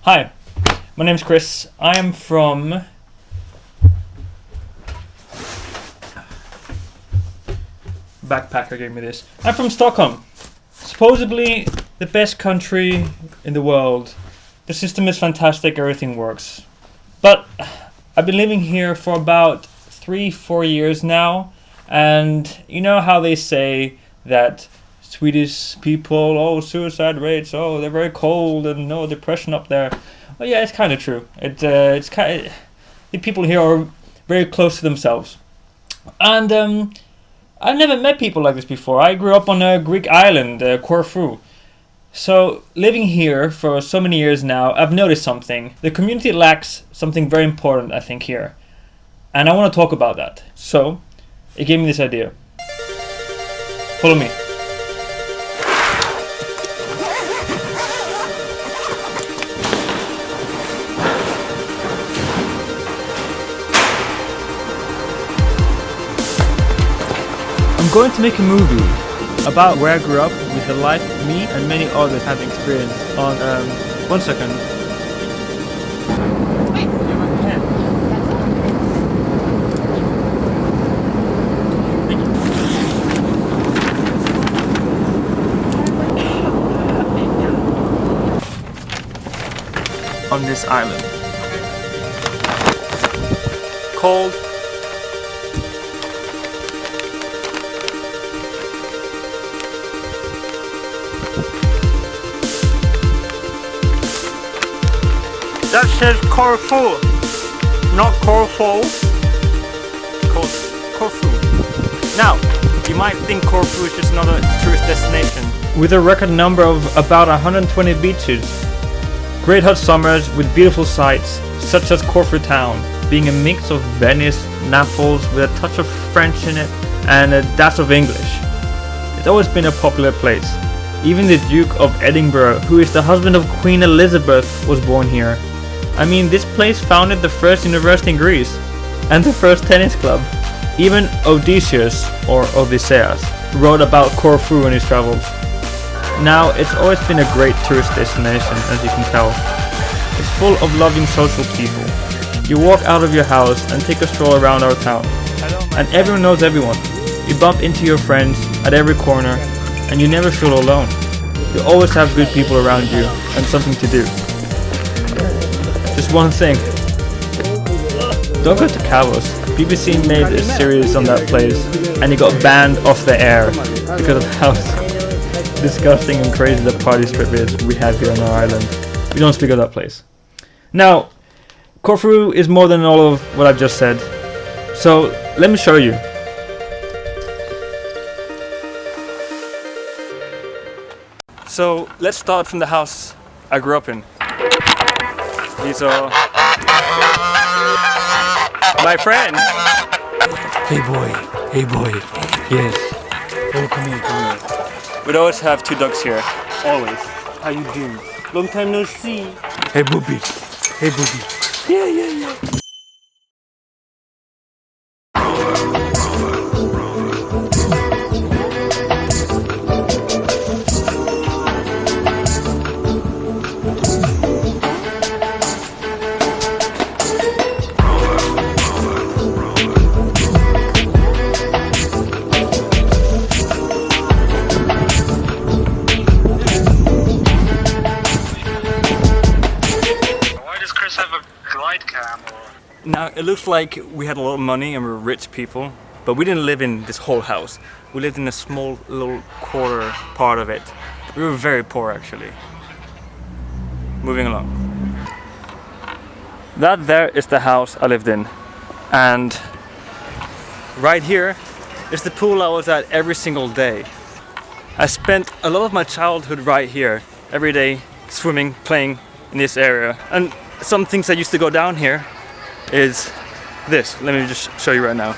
Hi, my name's Chris. I am from... Backpacker gave me this. I'm from Stockholm. Supposedly the best country in the world. The system is fantastic, everything works. But I've been living here for about 3-4 years now, and you know how they say that Swedish people, oh, suicide rates, oh, they're very cold and no depression up there. Well, yeah, it's kind of true. It's kind of, the people here are very close to themselves, and I've never met people like this before. I grew up on a Greek island, Corfu. So living here for so many years now, I've noticed something. The community lacks something very important, I think, here, and I want to talk about that. So it gave me this idea. Follow me. I'm going to make a movie about where I grew up with the life me and many others have experienced on, one second. On this island. Cold. That says Corfu, not Corfu. Corfu. Now, you might think Corfu is just another tourist destination. With a record number of about 120 beaches, great hot summers with beautiful sights, such as Corfu town, being a mix of Venice, Naples with a touch of French in it and a dash of English. It's always been a popular place. Even the Duke of Edinburgh, who is the husband of Queen Elizabeth, was born here. I mean, this place founded the first university in Greece and the first tennis club. Even Odysseus, or Odysseus, wrote about Corfu in his travels. Now, it's always been a great tourist destination, as you can tell. It's full of loving social people. You walk out of your house and take a stroll around our town, and everyone knows everyone. You bump into your friends at every corner, and you never feel alone. You always have good people around you and something to do. Just one thing. Don't go to Cavos. BBC made a series on that place and it got banned off the air because of how disgusting and crazy the party strip is we have here on our island. We don't speak of that place. Now, Corfu is more than all of what I've just said. So, let me show you. So, let's start from the house I grew up in. These are my friends. Hey boy, yes. Oh, come here. We'd always have two dogs here, always. How you doing? Long time no see. Hey booby. Yeah. Now, it looks like we had a lot of money and we're rich people, but we didn't live in this whole house. We lived in a small little quarter part of it. We were very poor, actually. Moving along. That there is the house I lived in. And right here is the pool I was at every single day. I spent a lot of my childhood right here, every day swimming, playing in this area. And some things that used to go down here is this. Let me just show you right now.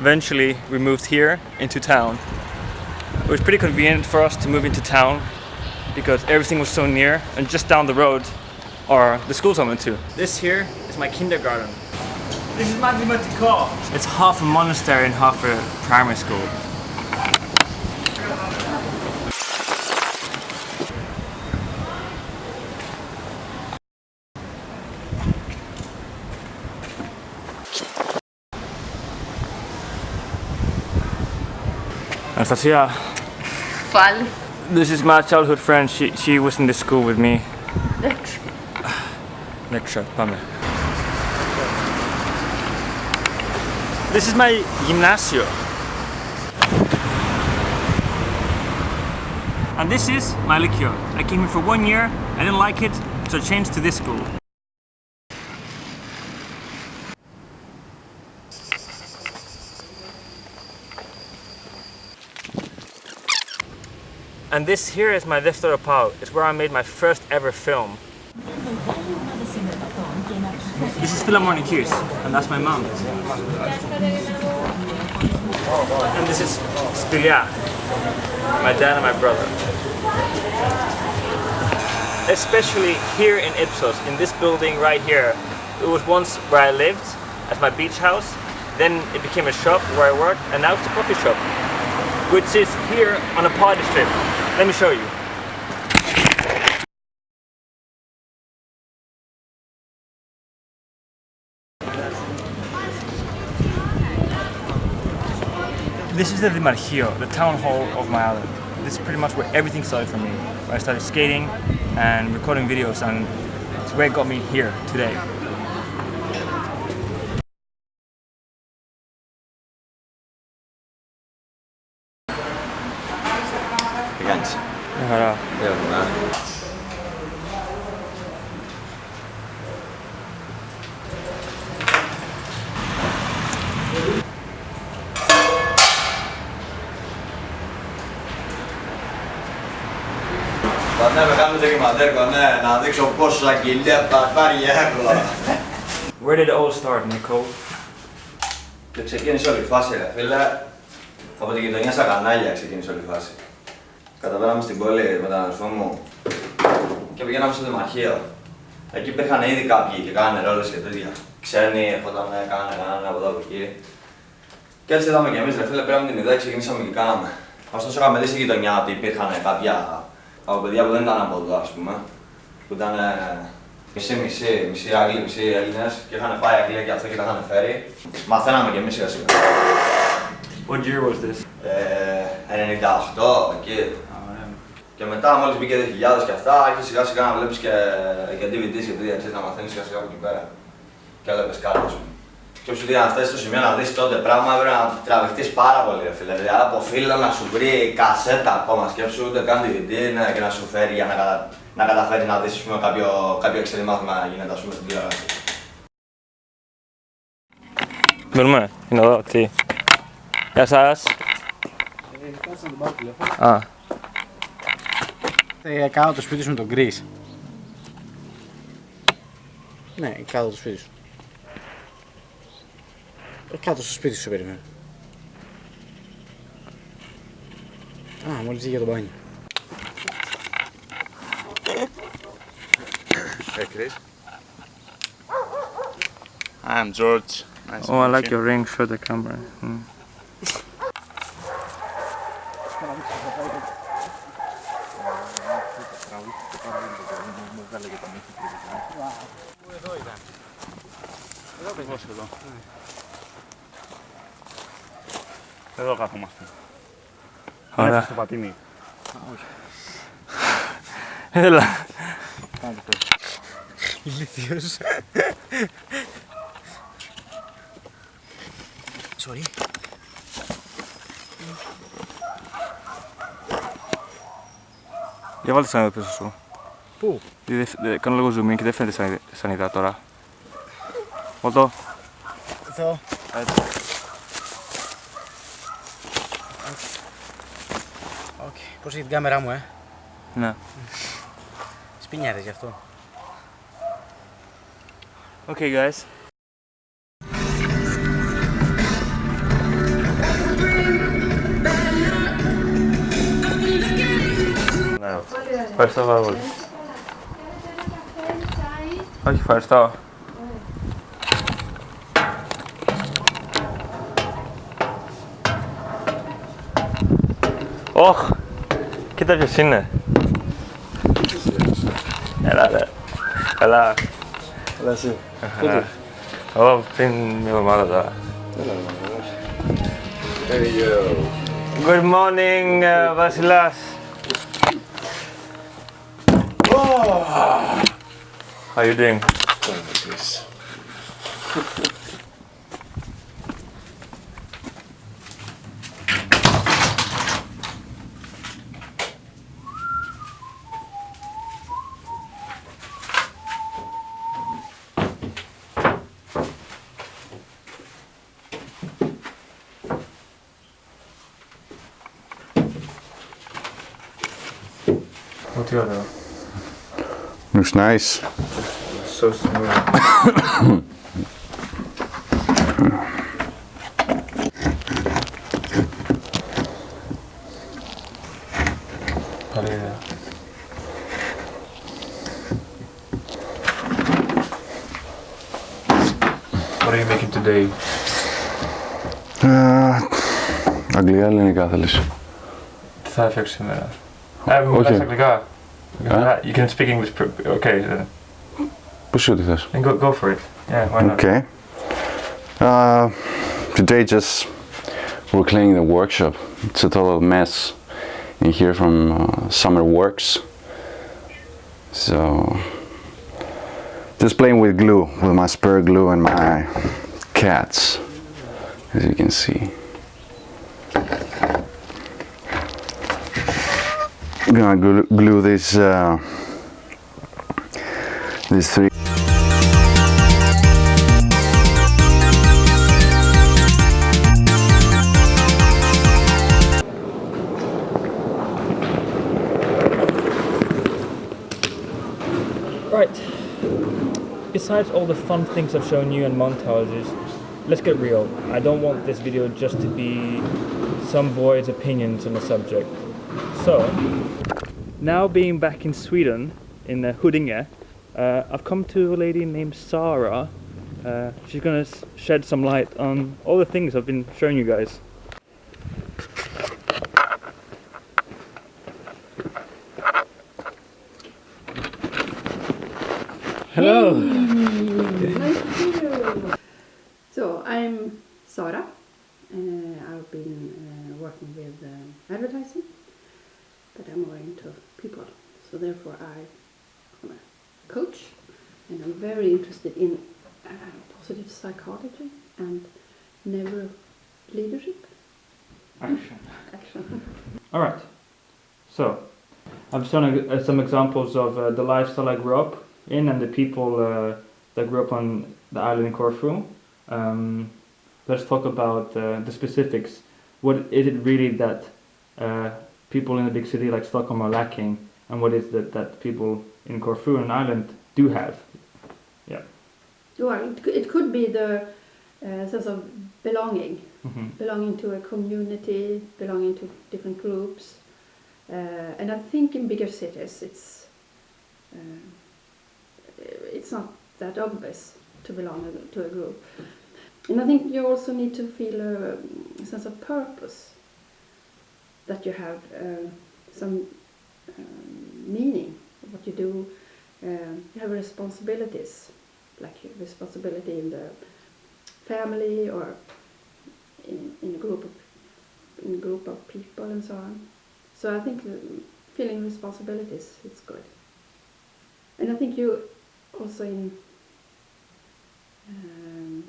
eventually we moved here into town. It was pretty convenient for us to move into town because everything was so near, and just down the road are the schools I went to. This here is my kindergarten. This is my bibliotekar. It's half a monastery and half a primary school. Anastasia. Fal. This is my childhood friend. She was in this school with me. Lecture, πάμε. This is my gymnasio. And this is my liceo. I came here for 1 year, I didn't like it, so I changed to this school. And this here is my δεύτερο πάω. It's where I made my first ever film. This is Philharmonicus, and that's my mom. And this is Spilia, my dad and my brother. Especially here in Ipsos, in this building right here. It was once where I lived, as my beach house. Then it became a shop where I worked, and now it's a coffee shop, which is here on a party strip. Let me show you. This is the Dimarchio, the town hall of my island. This is pretty much where everything started for me. Where I started skating and recording videos, and it's where it got me here today. Thanks. Χαρά. Ναι, με κάνουμε ντοκιμαντέρ, ναι, να δείξω πόσα κιλιά τα πάρει εύκολα. Where did it all start, Nicole? Και ξεκίνησε όλη η φάση, ρε φίλε. Από την γειτονιά στα κανάλια ξεκίνησε όλη η φάση. Καταβαίναμε στην πόλη με τον αδερφό μου και πηγαίναμε στο Δημαρχείο. Εκεί υπήρχαν ήδη κάποιοι και κάνανε ρόλες και τέτοια. Ξένοι, έρχονταν, κάνανε από εδώ από εκεί. Και έτσι είδαμε κι εμείς, ρε φίλε, πήραμε την ιδέα και ξεκινήσαμε και κάναμε. Ωστόσο, είχαμε δει στη γειτονιά ότι υπήρχαν κάποια από παιδιά που δεν ήταν από εδώ, ας πούμε. Που ήταν μισή Άγγλοι, μισή Έλληνες και είχαν πάει Αγγλία και αυτό και τα είχαν φέρει. Μαθαίναμε κι εμείς σιγά σιγά. What year was this? 98, εκεί. Και μετά, μόλις μπήκε 2000 και αυτά, άρχισε σιγά σιγά να βλέπεις και DVDs και τέτοια, ξέρεις, να μαθαίνεις σιγά σιγά από εκεί πέρα. Και έβλεπες κάτι, ας πούμε. Και όποιος να φτάσεις στο σημείο να δεις τότε πράγμα, έπρεπε να τραβηχτείς πάρα πολύ, ρε φίλε. Δηλαδή, από φίλο να σου βρει κασέτα ακόμα, σκέψου, ούτε καν DVD και να σου φέρει για να καταφέρει να δεις, ας πούμε, κάποιο εξαιρετικό μάθημα να γίνεται, ας πούμε, στην τηλεόραση. Μπαίνουμε, είναι εδώ, τι. Γεια σας. Κάτσε να τον πάρω τηλέφωνο. Κάτω το σπίτι σου με τον Chris. Ναι, κάτω το σπίτι σου. Κάτω στο σπίτι σου περιμένω. Μόλις βγήκε για το μπάνιο. Hey Chris. I'm George. Nice Oh, I like your ring. Show the camera. Εδώ ήταν. Εδώ ακριβώς εδώ. Εδώ κάθομαστε. Ωραία. Στο πατίνι. Όχι. Έλα. Κάντε το. Ηλίθιος. Sorry. Για βάλτε σαν εδώ πίσω σου. Πού? Κάνω λίγο zoom in και δεν φαίνεται σαν ιδέα τώρα. Εδώ. Εδώ. Οκ. Πώς έχει την κάμερά μου, Ναι. Σπινιάρες γι' αυτό. Okay guys. Ευχαριστώ πάρα πολύ. Όχι, ευχαριστώ. Ωχ, κοίτα ποιος είναι. Έλα ρε. Έλα. Έλα εσύ. Εγώ πριν μια εβδομάδα τώρα. Hey yo. Good morning, Βασιλάς. How you doing? Please. What you do? Looks nice. So smooth. What are you making today? Αγγλικά, ελληνικά θέλεις. Τι θα έφτιαξω σήμερα? Όχι. Μιλάς αγγλικά. You can speak English. Okay, then. Πώς ό,τι θες. Then go for it. Yeah, why not? Okay. Today just we're cleaning the workshop. It's a total mess in here from summer works. So just playing with glue, with my spare glue and my cats, as you can see. I'm gonna glue these three. Right. Besides all the fun things I've shown you and montages, let's get real. I don't want this video just to be some boy's opinions on the subject. So, now being back in Sweden, in Huddinge, I've come to a lady named Sarah. She's gonna shed some light on all the things I've been showing you guys. Hello! Nice to meet you. So, I'm Sara. I've been working with advertising, but I'm more into people. So therefore I'm a coach, and I'm very interested in positive psychology and neuro leadership. Action. Alright, so I've shown some examples of the lifestyle I grew up in and the people that grew up on the island in Corfu. Let's talk about the specifics. What is it really that people in a big city like Stockholm are lacking, and what is it that people in Corfu and Ireland do have? Yeah. Well, it could be the sense of belonging. Mm-hmm. Belonging to a community, belonging to different groups. And I think in bigger cities it's not that obvious to belong to a group. And I think you also need to feel a sense of purpose, that you have some meaning of what you do. You have responsibilities, like responsibility in the family or in a group of people and so on. So I think feeling responsibilities is good. And I think you also in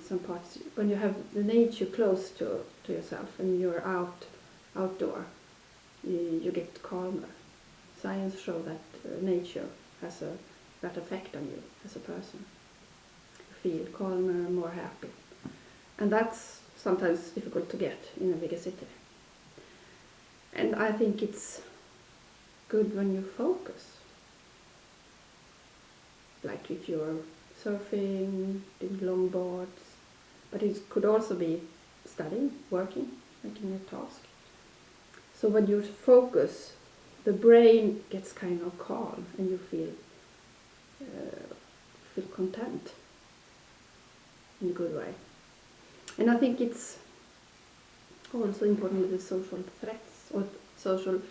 some parts, when you have the nature close to yourself and you're outdoor, you get calmer. Science show that nature has that effect on you as a person. You feel calmer, more happy. And that's sometimes difficult to get in a bigger city. And I think it's good when you focus. Like if you're surfing, doing longboards, but it could also be studying, working, making a task. So when you focus, the brain gets kind of calm and you feel content in a good way. And I think it's also important with the social threats or social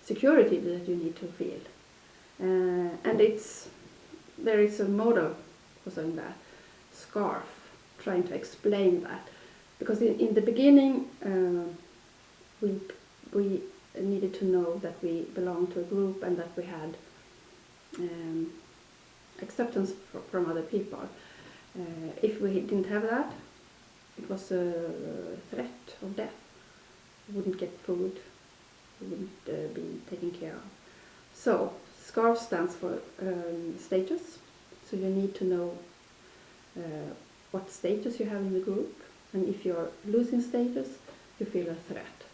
security that you need to feel. And there is a model also in that scarf trying to explain that, because in the beginning we needed to know that we belonged to a group and that we had acceptance from other people. If we didn't have that, it was a threat of death. We wouldn't get food, we wouldn't be taken care of. So SCARF stands for status, so you need to know what status you have in the group, and if you're losing status, you feel a threat.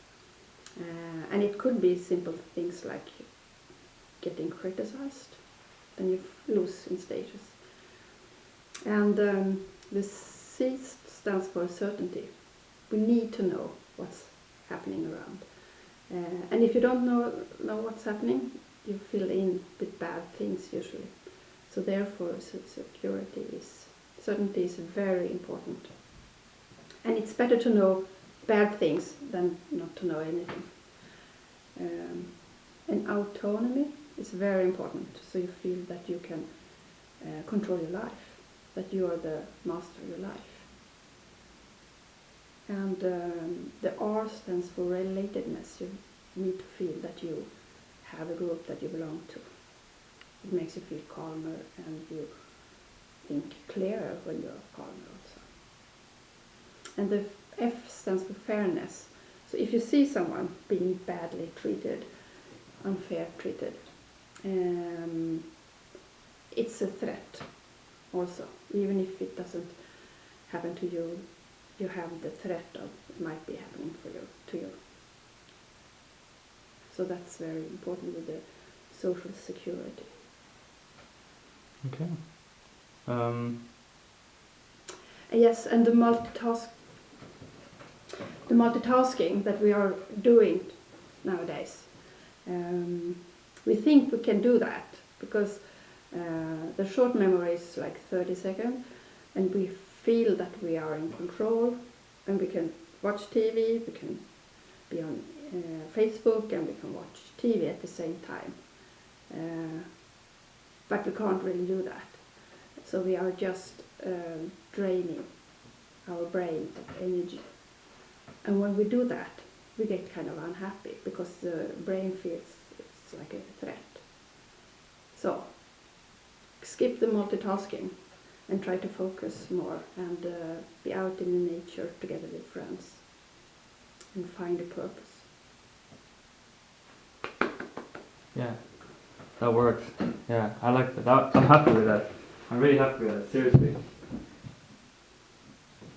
And it could be simple things like getting criticized, then you lose in status. And the C stands for certainty. We need to know what's happening around. And if you don't know what's happening, you fill in with bad things usually. So therefore certainty is very important. And it's better to know bad things than not to know anything. And autonomy is very important, so you feel that you can control your life, that you are the master of your life. And the R stands for relatedness. You need to feel that you have a group that you belong to. It makes you feel calmer and you think clearer when you're calmer also. And the F stands for fairness. So if you see someone being badly treated, unfair treated, it's a threat also. Even if it doesn't happen to you, you have the threat of it might be happening to you. So that's very important with the social security. Okay. Yes, and the multitasking that we are doing nowadays. We think we can do that because the short memory is like 30 seconds, and we feel that we are in control, and we can watch TV, we can be on Facebook, and we can watch TV at the same time. But we can't really do that. So we are just draining our brain of energy. And when we do that, we get kind of unhappy because the brain feels it's like a threat. So skip the multitasking and try to focus more and be out in the nature together with friends and find a purpose. Yeah, that works. Yeah, I like that. I'm happy with that. I'm really happy with that, seriously.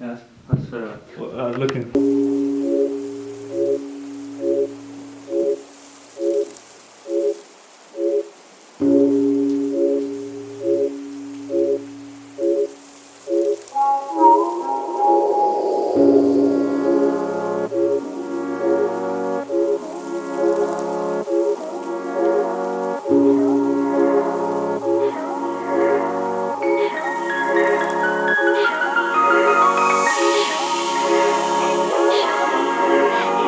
Yeah, that's looking.